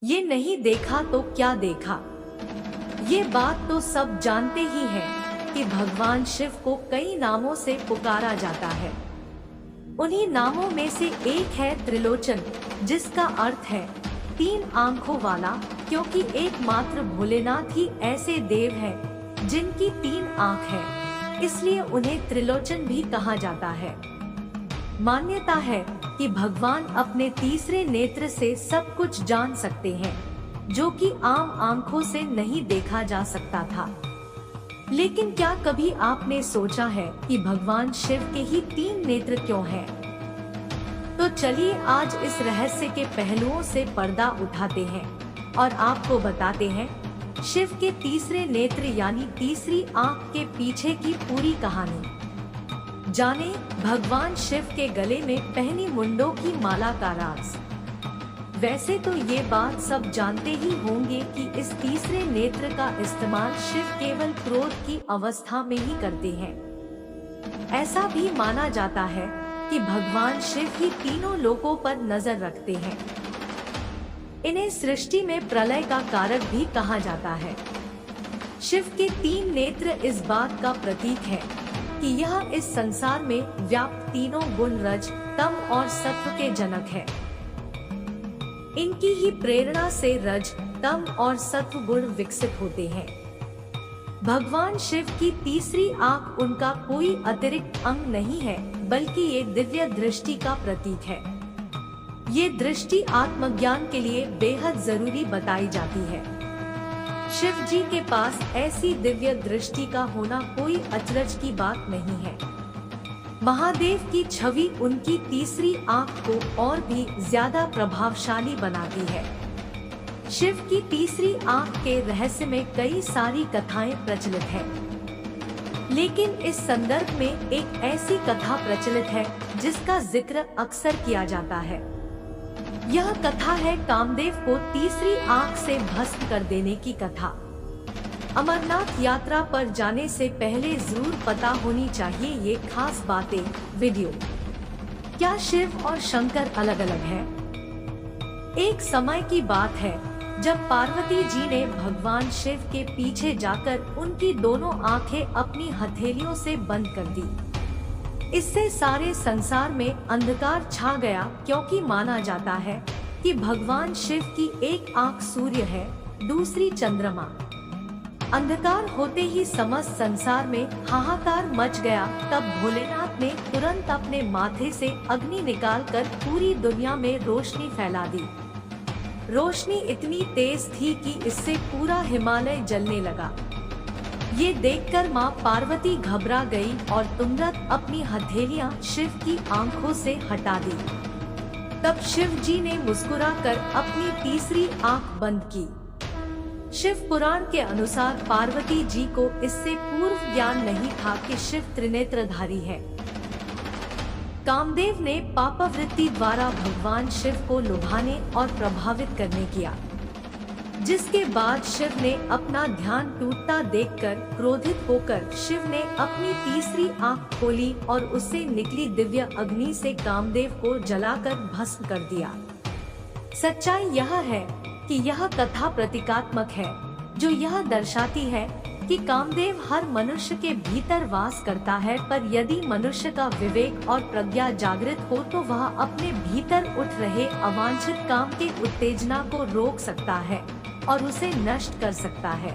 ये नहीं देखा तो क्या देखा। ये बात तो सब जानते ही हैं कि भगवान शिव को कई नामों से पुकारा जाता है। उन्हीं नामों में से एक है त्रिलोचन, जिसका अर्थ है 3 आंखों वाला, क्योंकि एकमात्र भोलेनाथ ही ऐसे देव हैं जिनकी 3 आंख है, इसलिए उन्हें त्रिलोचन भी कहा जाता है। मान्यता है कि भगवान अपने तीसरे नेत्र से सब कुछ जान सकते हैं, जो कि आम आंखों से नहीं देखा जा सकता था। लेकिन क्या कभी आपने सोचा है कि भगवान शिव के ही 3 नेत्र क्यों हैं? तो चलिए आज इस रहस्य के पहलुओं से पर्दा उठाते हैं और आपको बताते हैं शिव के तीसरे नेत्र यानी तीसरी आंख के पीछे की पूरी कहानी। जाने भगवान शिव के गले में पहनी मुंडों की माला का राज। वैसे तो ये बात सब जानते ही होंगे कि इस तीसरे नेत्र का इस्तेमाल शिव केवल क्रोध की अवस्था में ही करते हैं। ऐसा भी माना जाता है कि भगवान शिव ही तीनों लोकों पर नजर रखते हैं। इन्हें सृष्टि में प्रलय का कारक भी कहा जाता है। शिव के 3 नेत्र इस बात का प्रतीक है कि यह इस संसार में व्याप्त तीनों गुण रज, तम और सत्व के जनक है। इनकी ही प्रेरणा से रज, तम और सत्व गुण विकसित होते हैं। भगवान शिव की तीसरी आंख उनका कोई अतिरिक्त अंग नहीं है, बल्कि ये दिव्य दृष्टि का प्रतीक है। ये दृष्टि आत्मज्ञान के लिए बेहद जरूरी बताई जाती है। शिव जी के पास ऐसी दिव्य दृष्टि का होना कोई अचरज की बात नहीं है। महादेव की छवि उनकी तीसरी आंख को और भी ज्यादा प्रभावशाली बनाती है। शिव की तीसरी आंख के रहस्य में कई सारी कथाएं प्रचलित हैं। लेकिन इस संदर्भ में एक ऐसी कथा प्रचलित है जिसका जिक्र अक्सर किया जाता है। यह कथा है कामदेव को तीसरी आंख से भस्म कर देने की कथा। अमरनाथ यात्रा पर जाने से पहले जरूर पता होनी चाहिए ये खास बातें। वीडियो। क्या शिव और शंकर अलग अलग हैं? एक समय की बात है जब पार्वती जी ने भगवान शिव के पीछे जाकर उनकी दोनों आंखें अपनी हथेलियों से बंद कर दी। इससे सारे संसार में अंधकार छा गया, क्योंकि माना जाता है कि भगवान शिव की एक आंख सूर्य है, दूसरी चंद्रमा। अंधकार होते ही समस्त संसार में हाहाकार मच गया। तब भोलेनाथ ने तुरंत अपने माथे से अग्नि निकालकर पूरी दुनिया में रोशनी फैला दी। रोशनी इतनी तेज थी कि इससे पूरा हिमालय जलने लगा। ये देखकर माँ पार्वती घबरा गई और तुरंत अपनी हथेलियां शिव की आंखों से हटा दी। तब शिव जी ने मुस्कुराकर अपनी तीसरी आंख बंद की। शिव पुराण के अनुसार पार्वती जी को इससे पूर्व ज्ञान नहीं था कि शिव त्रिनेत्रधारी है। कामदेव ने पापवृत्ति द्वारा भगवान शिव को लुभाने और प्रभावित करने किया, जिसके बाद शिव ने अपना ध्यान टूटता देखकर क्रोधित होकर शिव ने अपनी तीसरी आंख खोली और उससे निकली दिव्य अग्नि से कामदेव को जलाकर भस्म कर दिया। सच्चाई यह है कि यह कथा प्रतीकात्मक है, जो यह दर्शाती है कि कामदेव हर मनुष्य के भीतर वास करता है, पर यदि मनुष्य का विवेक और प्रज्ञा जागृत हो तो वह अपने भीतर उठ रहे अवांछित काम के उत्तेजना को रोक सकता है और उसे नष्ट कर सकता है।